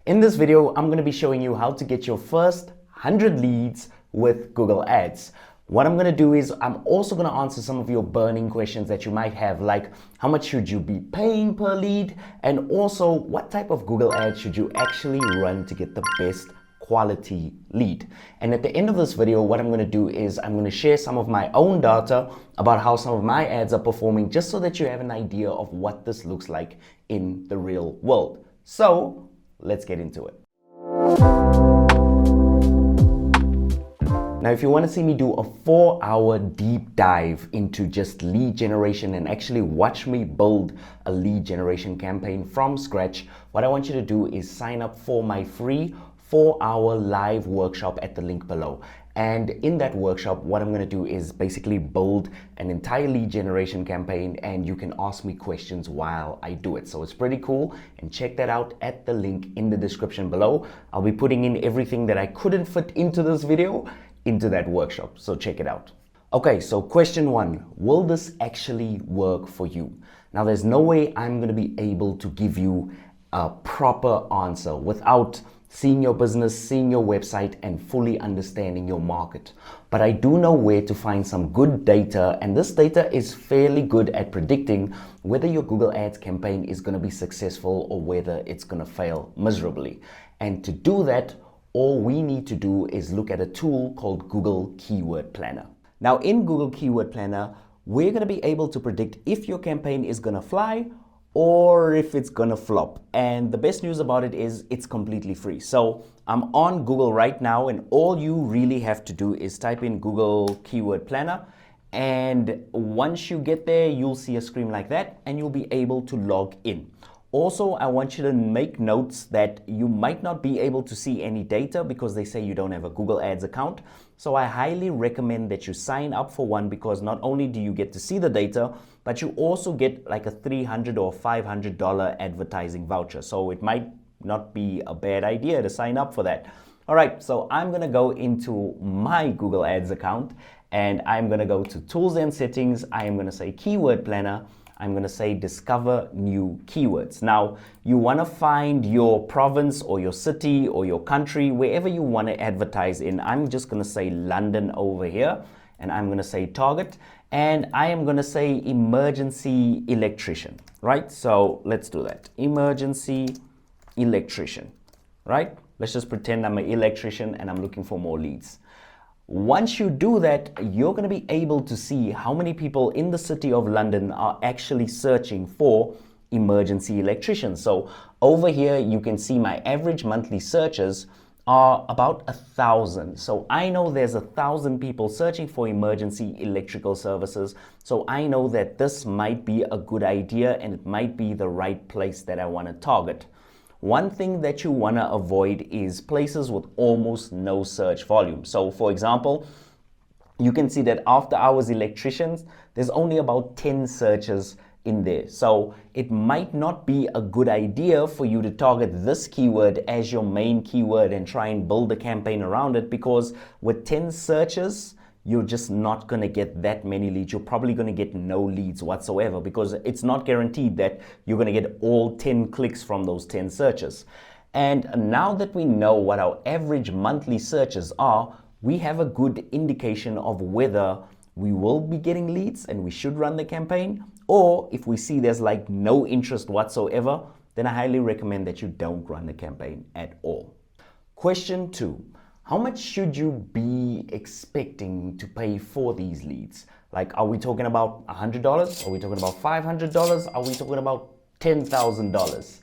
In this video, I'm going to be showing you how to get your first 100 leads with Google Ads. What I'm going to do is I'm also going to answer some of your burning questions that you might have, like how much should you be paying per lead, and also what type of Google Ads should you actually run to get the best quality lead. And at the end of this video, what I'm going to do is I'm going to share some of my own data about how some of my ads are performing, just so that you have an idea of what this looks like in the real world. So let's get into it. Now, if you want to see me do a 4-hour deep dive into just lead generation and actually watch me build a lead generation campaign from scratch, what I want you to do is sign up for my free 4-hour live workshop at the link below. And in that workshop, what I'm going to do is basically build an entire lead generation campaign, and you can ask me questions while I do it. So it's pretty cool, and check that out at the link in the description below. I'll be putting in everything that I couldn't fit into this video into that workshop, so check it out. Okay, so question 1, will this actually work for you? Now, there's no way I'm going to be able to give you a proper answer without seeing your business, seeing your website, and fully understanding your market. But I do know where to find some good data, and this data is fairly good at predicting whether your Google Ads campaign is going to be successful or whether it's going to fail miserably. And to do that, all we need to do is look at a tool called Google Keyword Planner. Now, in Google Keyword Planner, we're going to be able to predict if your campaign is going to fly or if it's going to flop. And the best news about it is it's completely free. So I'm on Google right now, and all you really have to do is type in Google Keyword Planner. And once you get there, you'll see a screen like that, and you'll be able to log in. Also, I want you to make notes that you might not be able to see any data because they say you don't have a Google Ads account. So I highly recommend that you sign up for one, because not only do you get to see the data, but you also get like a $300 or $500 advertising voucher. So it might not be a bad idea to sign up for that. All right, so I'm going to go into my Google Ads account, and I'm going to go to Tools and Settings. I am going to say Keyword Planner. I'm going to say Discover New Keywords. Now, you want to find your province or your city or your country, wherever you want to advertise in. I'm just going to say London over here, and I'm going to say Target, and I am going to say emergency electrician, right? So let's do that. Emergency electrician, right? Let's just pretend I'm an electrician and I'm looking for more leads. Once you do that, you're going to be able to see how many people in the city of London are actually searching for emergency electricians. So over here, you can see my average monthly searches are about 1,000. So I know there's 1,000 people searching for emergency electrical services. So I know that this might be a good idea, and it might be the right place that I want to target. One thing that you want to avoid is places with almost no search volume. So for example, you can see that after hours electricians, there's only about 10 searches in there. So it might not be a good idea for you to target this keyword as your main keyword and try and build a campaign around it, because with 10 searches, you're just not going to get that many leads. You're probably going to get no leads whatsoever, because it's not guaranteed that you're going to get all 10 clicks from those 10 searches. And now that we know what our average monthly searches are, we have a good indication of whether we will be getting leads and we should run the campaign, or if we see there's like no interest whatsoever, then I highly recommend that you don't run the campaign at all. Question 2. How much should you be expecting to pay for these leads? Like, are we talking about $100? Are we talking about $500? Are we talking about $10,000?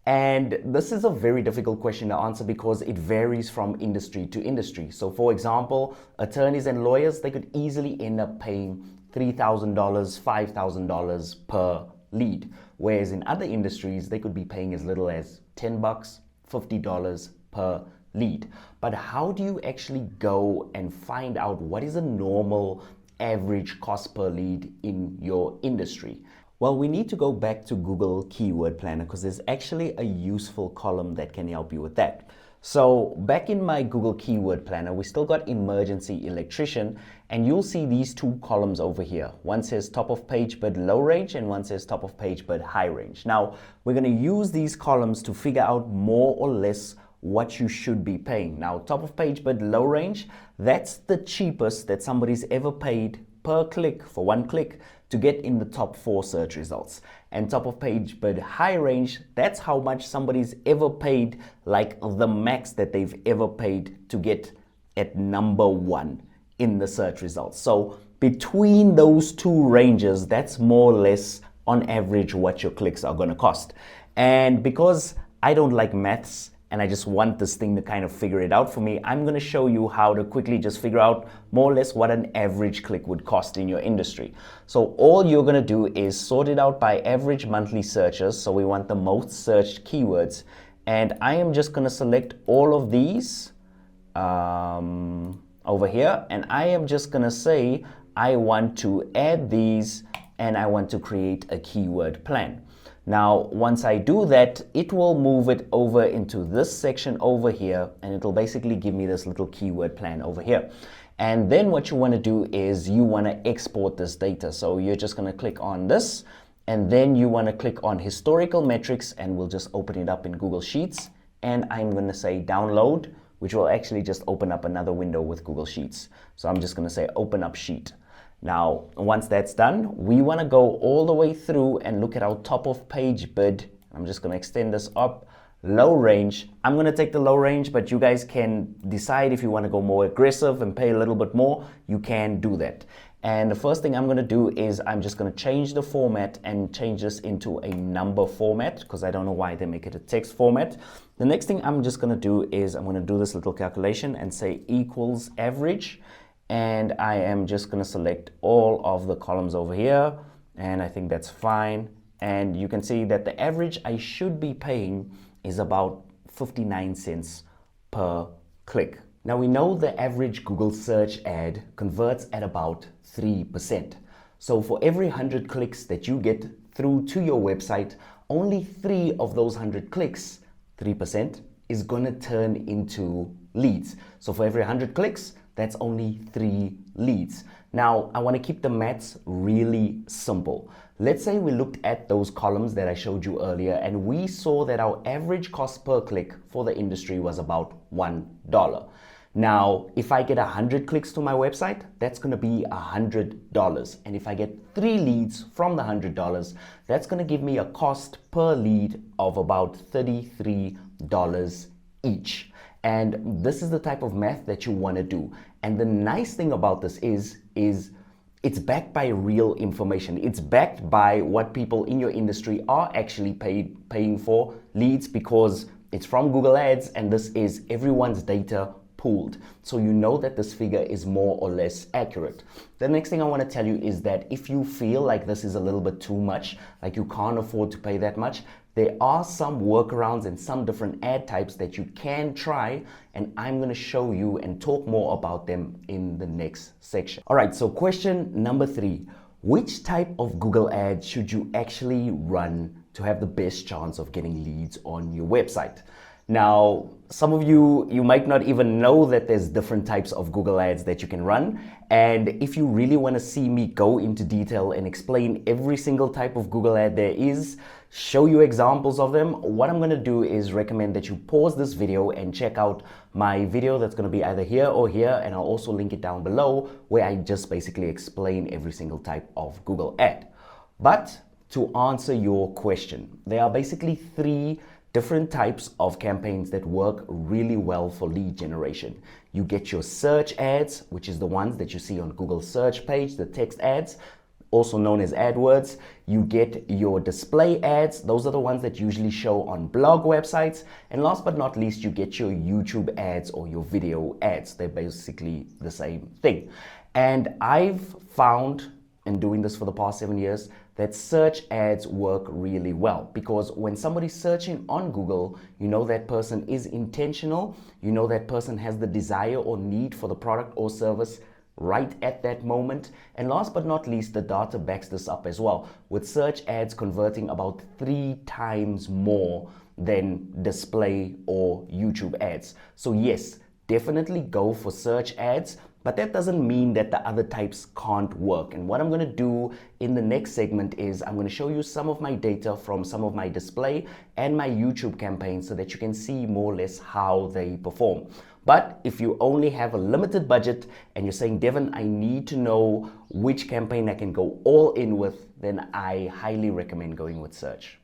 And this is a very difficult question to answer because it varies from industry to industry. So for example, attorneys and lawyers, they could easily end up paying $3,000, $5,000 per lead. Whereas in other industries, they could be paying as little as $10, $50 per lead. But how do you actually go and find out what is a normal average cost per lead in your industry? Well, we need to go back to Google Keyword Planner because there's actually a useful column that can help you with that. So back in my Google Keyword Planner, we still got emergency electrician, and you'll see these two columns over here. One says top of page bid low range and one says top of page bid high range. Now, we're going to use these columns to figure out more or less what you should be paying. Now, top of page bid low range, that's the cheapest that somebody's ever paid per click for one click to get in the top 4 search results. And top of page bid high range, that's how much somebody's ever paid, like the max that they've ever paid to get at number 1 in the search results. So between those two ranges, that's more or less on average what your clicks are going to cost. And because I don't like maths, and I just want this thing to kind of figure it out for me, I'm going to show you how to quickly just figure out more or less what an average click would cost in your industry. So all you're going to do is sort it out by average monthly searches. So we want the most searched keywords. And I am just going to select all of these over here. And I am just going to say, I want to add these and I want to create a keyword plan. Now, once I do that, it will move it over into this section over here, and it'll basically give me this little keyword plan over here. And then what you want to do is you want to export this data. So you're just going to click on this, and then you want to click on historical metrics, and we'll just open it up in Google Sheets. And I'm going to say download, which will actually just open up another window with Google Sheets. So I'm just going to say open up sheet. Now, once that's done, we want to go all the way through and look at our top of page bid. I'm just going to extend this up. Low range. I'm going to take the low range, but you guys can decide if you want to go more aggressive and pay a little bit more. You can do that. And the first thing I'm going to do is I'm just going to change the format and change this into a number format because I don't know why they make it a text format. The next thing I'm just going to do is I'm going to do this little calculation and say equals average. And I am just going to select all of the columns over here, and I think that's fine. And you can see that the average I should be paying is about 59 cents per click. Now we know the average Google search ad converts at about 3%. So for every 100 clicks that you get through to your website, only 3 of those 100 clicks, 3%, is going to turn into leads. So for every 100 clicks, that's only 3 leads. Now, I want to keep the maths really simple. Let's say we looked at those columns that I showed you earlier, and we saw that our average cost per click for the industry was about $1. Now, if I get 100 clicks to my website, that's going to be $100. And if I get 3 leads from the $100, that's going to give me a cost per lead of about $33 each. And this is the type of math that you want to do. And the nice thing about this is it's backed by real information. It's backed by what people in your industry are actually paying for leads, because it's from Google Ads, and this is everyone's data pooled. So you know that this figure is more or less accurate. The next thing I want to tell you is that if you feel like this is a little bit too much, like you can't afford to pay that much, there are some workarounds and some different ad types that you can try, and I'm going to show you and talk more about them in the next section. All right, so question number 3. Which type of Google ad should you actually run to have the best chance of getting leads on your website? Now, some of you might not even know that there's different types of Google ads that you can run. And if you really want to see me go into detail and explain every single type of Google ad there is, show you examples of them, what I'm going to do is recommend that you pause this video and check out my video that's going to be either here or here, and I'll also link it down below, where I just basically explain every single type of Google ad. But to answer your question, there are basically 3 different types of campaigns that work really well for lead generation. You get your search ads, which is the ones that you see on Google search page, the text ads, also known as AdWords. You get your display ads. Those are the ones that usually show on blog websites. And last but not least, you get your YouTube ads or your video ads. They're basically the same thing. And I've found, in doing this for the past 7 years, that search ads work really well, because when somebody's searching on Google, you know that person is intentional, you know that person has the desire or need for the product or service right at that moment. And last but not least, the data backs this up as well, with search ads converting about 3 times more than display or YouTube ads. So yes, definitely go for search ads, but that doesn't mean that the other types can't work. And what I'm going to do in the next segment is I'm going to show you some of my data from some of my display and my YouTube campaigns so that you can see more or less how they perform. But if you only have a limited budget and you're saying, Devin, I need to know which campaign I can go all in with, then I highly recommend going with search.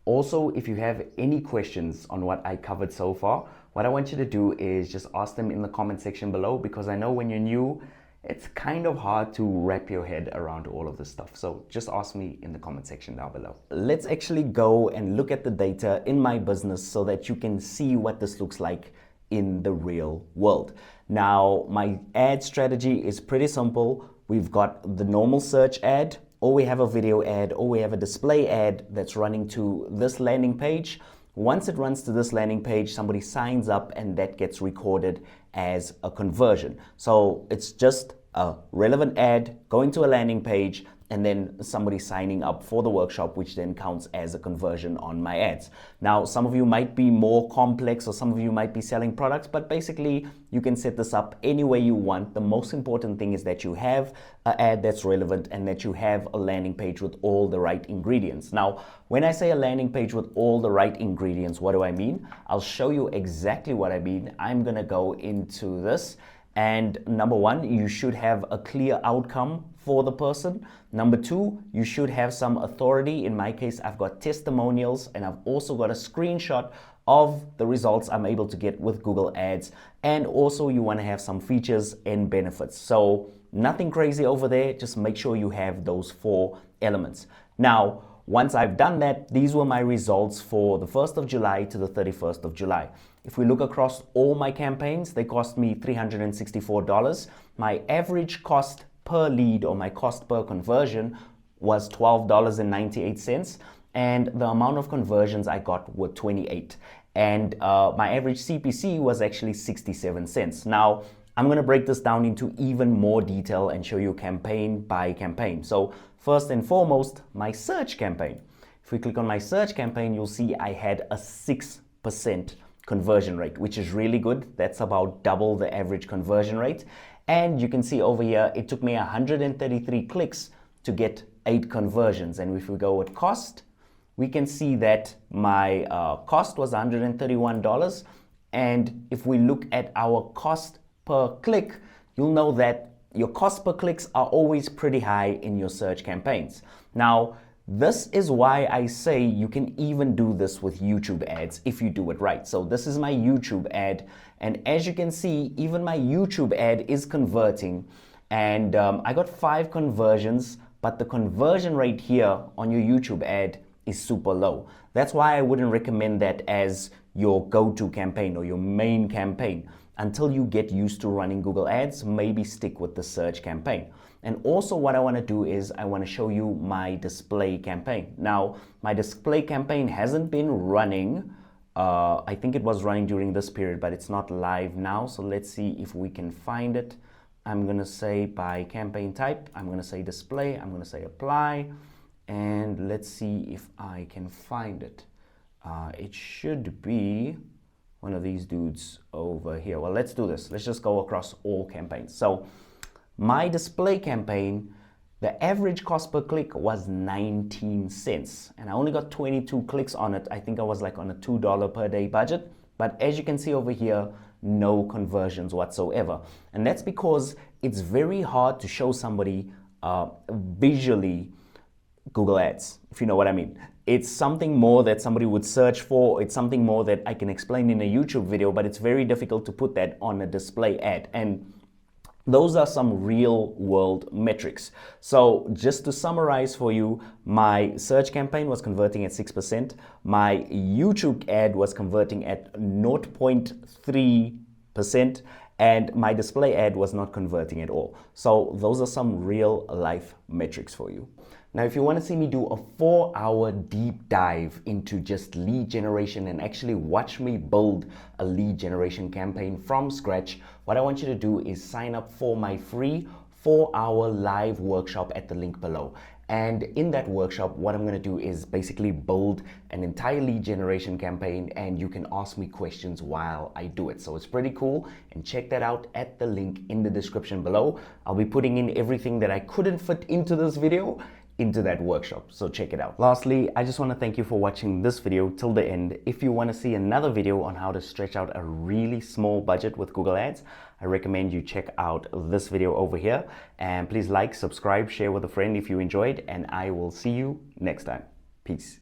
Also, if you have any questions on what I covered so far, what I want you to do is just ask them in the comment section below, because I know when you're new, it's kind of hard to wrap your head around all of this stuff. So just ask me in the comment section down below. Let's actually go and look at the data in my business so that you can see what this looks like in the real world. Now, my ad strategy is pretty simple. We've got the normal search ad, or we have a video ad, or we have a display ad that's running to this landing page. Once it runs to this landing page, somebody signs up and that gets recorded as a conversion. So it's just a relevant ad going to a landing page and then somebody signing up for the workshop, which then counts as a conversion on my ads. Now, some of you might be more complex, or some of you might be selling products, but basically you can set this up any way you want. The most important thing is that you have an ad that's relevant and that you have a landing page with all the right ingredients. Now, when I say a landing page with all the right ingredients, what do I mean? I'll show you exactly what I mean. I'm gonna go into this. And number one, you should have a clear outcome for the person. Number two, you should have some authority. In my case, I've got testimonials, and I've also got a screenshot of the results I'm able to get with Google Ads. And also you want to have some features and benefits. So nothing crazy over there. Just make sure you have those 4 elements. Now, once I've done that, these were my results for the 1st of July to the 31st of July. If we look across all my campaigns, they cost me $364. My average cost per lead, or my cost per conversion, was $12.98. And the amount of conversions I got were 28. And my average CPC was actually 67 cents. Now, I'm going to break this down into even more detail and show you campaign by campaign. So first and foremost, my search campaign. If we click on my search campaign, you'll see I had a 6% conversion rate, which is really good. That's about double the average conversion rate. And you can see over here, it took me 133 clicks to get 8 conversions. And if we go with cost, we can see that my cost was $131. And if we look at our cost per click, you'll know that your cost per clicks are always pretty high in your search campaigns. Now, this is why I say you can even do this with YouTube ads if you do it right. So this is my YouTube ad, and as you can see, even my YouTube ad is converting, and I got 5 conversions, but the conversion rate here on your YouTube ad is super low. That's why I wouldn't recommend that as your go-to campaign or your main campaign. Until you get used to running Google Ads, maybe stick with the search campaign. And also what I want to do is I want to show you my display campaign. Now, my display campaign hasn't been running. I think it was running during this period, but it's not live now. So let's see if we can find it. I'm going to say by campaign type, I'm going to say display, I'm going to say apply, and let's see if I can find it. It should be one of these dudes over here. Well, let's do this. Let's just go across all campaigns. So my display campaign, the average cost per click was 19 cents, and I only got 22 clicks on it. I think I was like on a $2 per day budget, but as you can see over here, no conversions whatsoever. And that's because it's very hard to show somebody visually Google Ads, if you know what I mean. It's something more that somebody would search for. It's something more that I can explain in a YouTube video, but it's very difficult to put that on a display ad. And those are some real world metrics. So just to summarize for you, my search campaign was converting at 6%. My YouTube ad was converting at 0.3%. And my display ad was not converting at all. So those are some real life metrics for you. Now, if you want to see me do a 4-hour deep dive into just lead generation and actually watch me build a lead generation campaign from scratch, what I want you to do is sign up for my free 4-hour live workshop at the link below. And in that workshop, what I'm going to do is basically build an entire lead generation campaign, and you can ask me questions while I do it. So it's pretty cool, and check that out at the link in the description below. I'll be putting in everything that I couldn't fit into this video into that workshop, so check it out. Lastly, I just want to thank you for watching this video till the end. If you want to see another video on how to stretch out a really small budget with Google Ads, I recommend you check out this video over here. And please like, subscribe, share with a friend if you enjoyed, and I will see you next time. Peace.